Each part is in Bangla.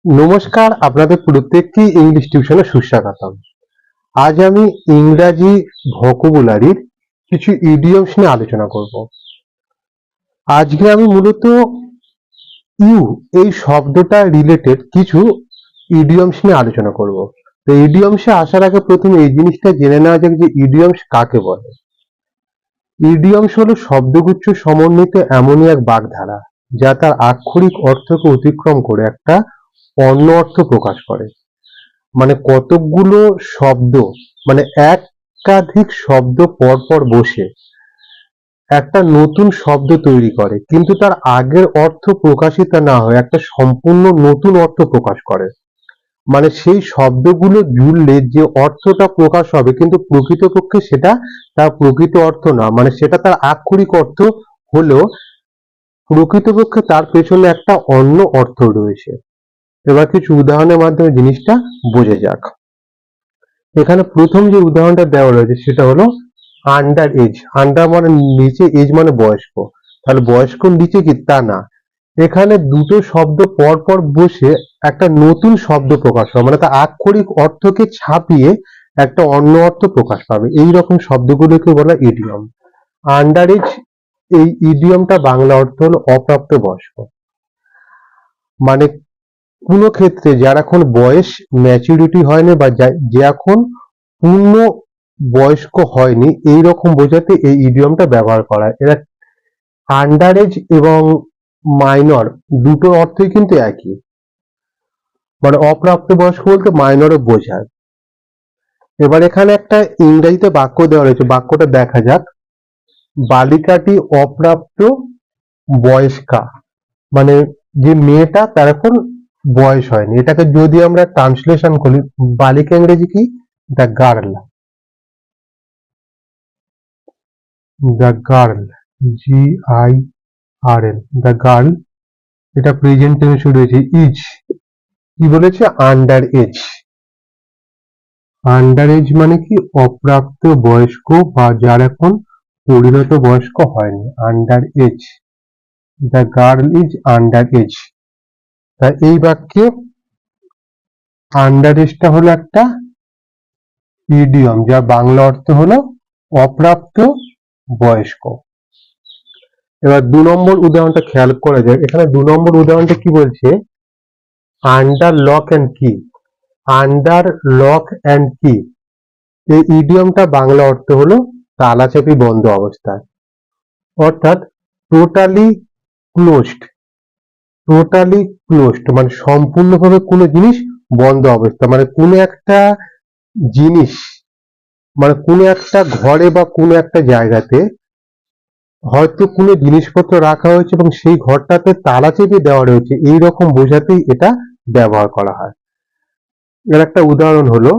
নমস্কার, আপনাদের প্রত্যেককেই ইংলিশ টিউশনে সুস্বাগতম। আজ আমি ইংরাজি ভোকাবুলারির কিছু ইডিয়মস নিয়ে আলোচনা করব। আজকে আমি মূলত ইউ এই শব্দটা রিলেটেড কিছু ইডিয়মস নিয়ে আলোচনা করব। তো ইডিয়মসে আসার আগে প্রথমে এই জিনিসটা জেনে নেওয়া যাক যে ইডিয়মস কাকে বলে। ইডিয়মস হলো শব্দগুচ্ছ সমন্বিত এমনই এক বাগধারা যা তার আক্ষরিক অর্থকে অতিক্রম করে একটা অন্য অর্থ প্রকাশ করে। মানে কতকগুলো শব্দ, মানে একাধিক শব্দ পরপর বসে একটা নতুন শব্দ তৈরি করে, কিন্তু তার আগের অর্থ প্রকাশিত না হয়ে একটা সম্পূর্ণ নতুন অর্থ প্রকাশ করে। মানে সেই শব্দগুলো জুড়লে যে অর্থটা প্রকাশ হবে, কিন্তু প্রকৃতপক্ষে সেটা তার প্রকৃত অর্থ না, মানে সেটা তার আক্ষরিক অর্থ হলেও প্রকৃতপক্ষে তার পেছনে একটা অন্য অর্থ রয়েছে। এবার কিছু উদাহরণের মাধ্যমে জিনিসটা বোঝা যাক। এখানে প্রথম যে উদাহরণটা দেওয়া রয়েছে সেটা হলো আন্ডার এজ। আন্ডার মানে নিচে, এজ মানে বয়স্ক। তাহলে বয়স্কর নিচে কি? তা না। এখানে দুটো শব্দ পর পর বসে একটা নতুন শব্দ প্রকাশ হয়, মানে তার আক্ষরিক অর্থকে ছাপিয়ে একটা অন্য অর্থ প্রকাশ পাবে। এই রকম শব্দগুলোকে বলা ইডিয়ম। আন্ডার এজ এই ইডিয়মটা বাংলা অর্থ হলো অপ্রাপ্ত বয়স্ক। মানে কোনো ক্ষেত্রে যার এখন বয়স ম্যাচুরিটি হয়নি বা যে এখন পূর্ণ বয়স্ক হয়নি, এই রকম বোঝাতে এই ইডিয়মটা ব্যবহার করা হয়। এরা আন্ডার এজ এবং মাইনর দুটোর অর্থই কিন্তু একই। মানে অপ্রাপ্তবয়স্ক বলতে মাইনরও বোঝায়। এবার এখানে একটা ইংরেজিতে বাক্য দেওয়া রয়েছে, বাক্যটা দেখা যাক। বালিকাটি অপ্রাপ্ত বয়স্কা, মানে যে মেয়েটা তার এখন বয়স হয়নি। এটাকে যদি আমরা ট্রান্সলেশন করি, বালিকা ইংরেজি কি? The girl. The girl, GIRL, the girl. এটা প্রেজেন্ট টেন্সে রয়েছে। ইজ কি বলেছে? Under age. আন্ডার এজ মানে কি? অপ্রাপ্ত বয়স্ক বা যার এখন পরিণত বয়স্ক হয়নি। Under age, the girl is under age. তা এই বাক্যে আন্ডার এজটা হলো একটা ইডিয়ম যার বাংলা অর্থ হলো অপ্রাপ্ত বয়স্ক। এবার 2 নম্বর উদাহরণটা খেয়াল করা যায়। এখানে 2 নম্বর উদাহরণটা কি বলছে? আন্ডার লক অ্যান্ড কি। আন্ডার লক অ্যান্ড কি এই ইডিয়মটা বাংলা অর্থ হলো তালাচাবি বন্ধ অবস্থায়। অর্থাৎ টোটালি ক্লোজড। টোটালি ক্লোজড মানে সম্পূর্ণভাবে কোনো জিনিস বন্ধ অবস্থা। মানে কোনো একটা জিনিস, মানে কোনো একটা ঘরে বা কোনো একটা জায়গাতে হয়তো কোনো জিনিসপত্র রাখা হয়েছে এবং সেই ঘরটাতে তালা চেপে দেওয়া রয়েছে, এই রকম বোঝাতেই এটা ব্যবহার করা হয়। এর একটা উদাহরণ হলো,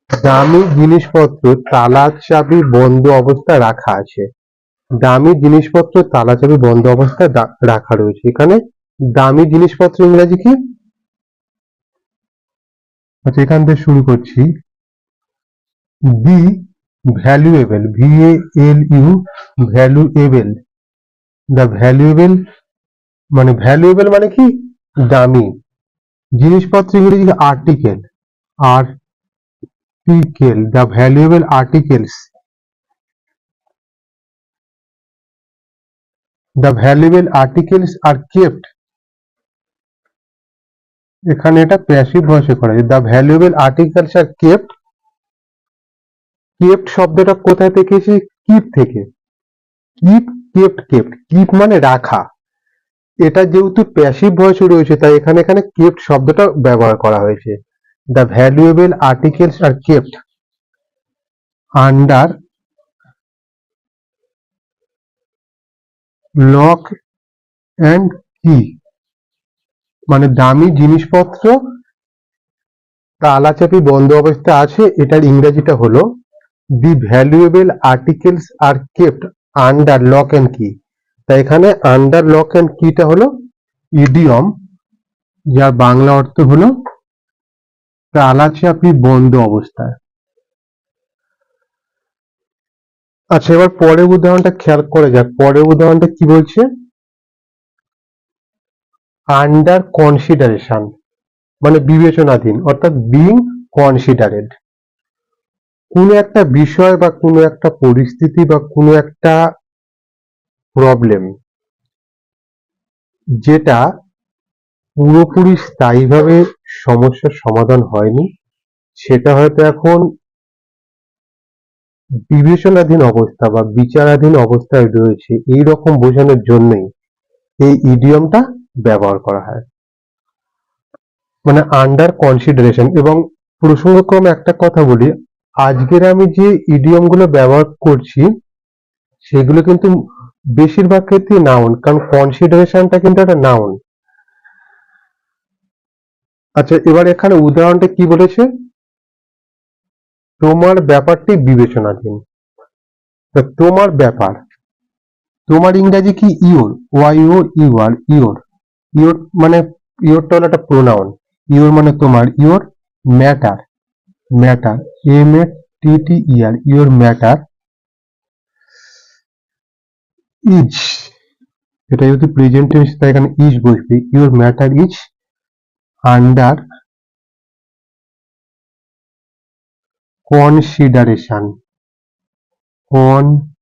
দামি জিনিসপত্র তালা চাবি বন্ধ অবস্থায় রাখা আছে। দামি জিনিসপত্র তালা চাবি বন্ধ অবস্থায় রাখা রয়েছে। এখানে দামি জিনিসপত্র ইংরেজি কি? আচ্ছা, এখান থেকে শুরু করছি। Be valuable, VALU, valuable. The valuable মানে ভ্যালুয়েবল মানে কি? দামি। জিনিসপত্র ইংরেজি article, article. The valuable articles, the valuable articles are kept. এখানে এটা প্যাসিভ ভয়েসে করা যায়। The valuable articles are kept. Kept শব্দটা কোথায় থেকে এসেছে? কিপ থেকে। Keep, kept, kept. কিপ মানে রাখা। এটা যেহেতু প্যাসিভ ভয়েসে রয়েছে তাই এখানে এখানে কেপ্ট শব্দটা ব্যবহার করা হয়েছে। The valuable articles are kept under lock and কি। মানে দামি জিনিসপত্র তালাচাবি বন্ধ অবস্থায় আছে। এটার ইংরেজিটা হলো the valuable articles are kept under lock and key. তাই এখানে আন্ডার লক অ্যান্ড কিটা হলো ইডিয়ম যার বাংলা অর্থ হলো তালাচাবি বন্ধ অবস্থায়। আচ্ছা, এবার পরের উদাহরণটা খেয়াল করা যাক। পরের উদাহরণটা কি বলছে? আন্ডার কনসিডারেশন মানে বিবেচনাধীন, অর্থাৎ বিং কনসিডারেড। কোনো একটা বিষয় বা কোনো একটা পরিস্থিতি বা কোনো একটা প্রবলেম যেটা পুরোপুরি স্থায়ীভাবে সমস্যার সমাধান হয়নি, সেটা হয়তো এখন বিবেচনাধীন অবস্থা বা বিচারাধীন অবস্থায় রয়েছে, এই রকম বোঝানোর জন্যই এই ইডিয়মটা ব্যবহার করা হয়, মানে আন্ডার কনসিডারেশন। এবং প্রসঙ্গক্রমে একটা কথা বলি, আজকের আমি যে ইডিয়ম গুলো ব্যবহার করছি সেগুলো কিন্তু বেশিরভাগ ক্ষেত্রে নাউন, কারণ কনসিডারেশনটা কিন্তু একটা নাউন। আচ্ছা, এবার এখানে উদাহরণটা কি বলেছে, তোমার ব্যাপারটি বিবেচনাধীন। তোমার ব্যাপার, তোমার ইংরাজি কি your, YO your, your. Your মানে ইওরটা হলো একটা প্রোনাউন, ইওর মানে তোমার, your matter, matter MATTER, your matter is, এটা যদি প্রেজেন্ট টেন্স তাই এখানে ইজ বসবে, your matter is under consideration, consideration.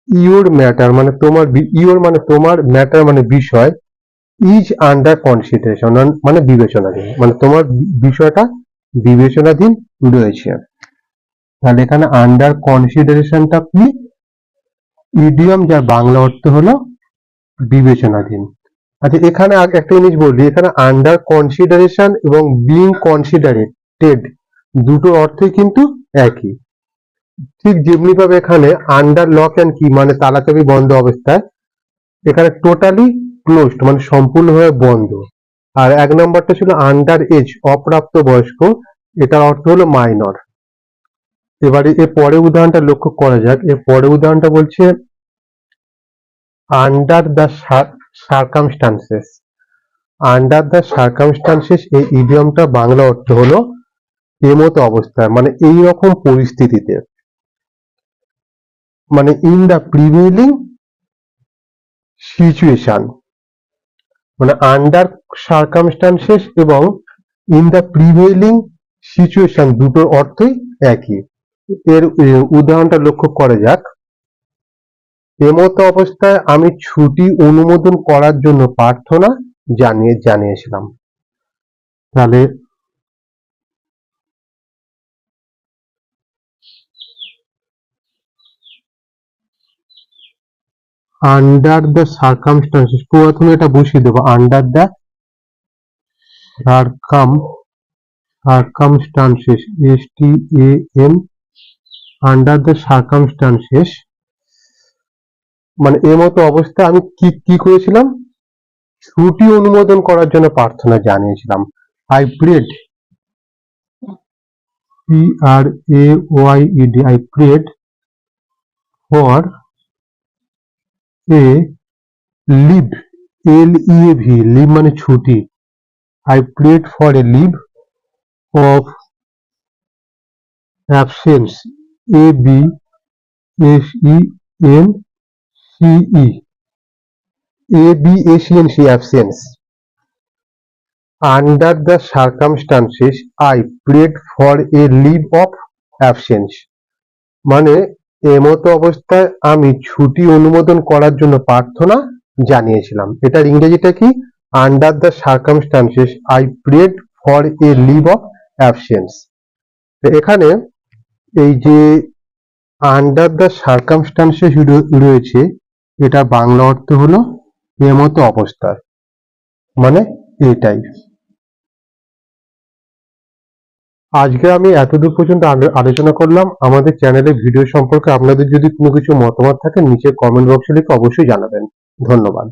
Your matter মানে তোমার, ইওর মানে তোমার, ম্যাটার মানে বিষয়, ইজ আন্ডার কনসিডারেশন মানে বিবেচনাধীন, মানে তোমার বিষয়টা বিবেচনাধীন রয়েছে। তাহলে এখানে আন্ডার কনসিডারেশনটা কি, ইডিয়ম যার বাংলা অর্থ হলো বিবেচনাধীন। আচ্ছা, এখানে একটা জিনিস বলি, এখানে আন্ডার কনসিডারেশন এবং বিং কনসিডারেটেড দুটো অর্থই কিন্তু একই। ঠিক যেমনি ভাবে এখানে আন্ডার লক অ্যান্ড কি মানে তালাচাবি বন্ধ অবস্থায়, এখানে টোটালি ক্লোজড মানে সম্পূর্ণভাবে বন্ধ। আর এক নম্বরটা ছিল আন্ডার এজ, অপ্রাপ্ত বয়স্ক, এটার অর্থ হলো মাইনর। এবারে এর পরে উদাহরণটা লক্ষ্য করা যাক, এর পরে উদাহরণটা বলছে under the circumstances. Under the circumstances এই ইডিয়মটা বাংলা অর্থ হলো এমতো অবস্থায়, মানে এই রকম পরিস্থিতিতে, মানে ইন দ্য প্রিভেইলিং সিচুয়েশন, মানে আন্ডার সার্কামস্টান্সেস এবং ইন দ্য প্রিভেইলিং সিচুয়েশন দুটোর অর্থই একই। এর উদাহরণটা লক্ষ্য করা যাক, এমতো অবস্থায় আমি ছুটি অনুমোদন করার জন্য প্রার্থনা জানিয়েছিলাম। তাহলে আন্ডার দ্য সার্কামস্টান্সেস, প্রথমে এটা বসিয়ে দেবো, under the circumstances, STAN, under the circumstances মানে এমতো অবস্থায় আমি কি করেছিলাম, ছুটি অনুমোদন করার জন্য প্রার্থনা জানিয়েছিলাম। I prayed, PRAYED, I prayed for a leave, LEAV, leave মানে ছুটি, I prayed for a leave of absence, ABSENCE, absence. Under the circumstances, I prayed for a leave of absence. মানে এমতো অবস্থায় আমি ছুটি অনুমোদন করার জন্য প্রার্থনা জানিয়েছিলাম। এটার ইংরেজিটা কি, under the circumstances I prayed for a leave of absence. এখানে এই যে আন্ডার দ্য সার্কামস্টান্সেস রয়েছে, এটা বাংলা অর্থ হলো এমতো অবস্থায়, মানে এটাই। আজকে আমি এতদূর পর্যন্ত আলোচনা করলাম। আমাদের চ্যানেলের ভিডিও সম্পর্কে আপনাদের যদি কোনো কিছু মতামত থাকে নিচে কমেন্ট বক্সে লিখে অবশ্যই জানাবেন। ধন্যবাদ।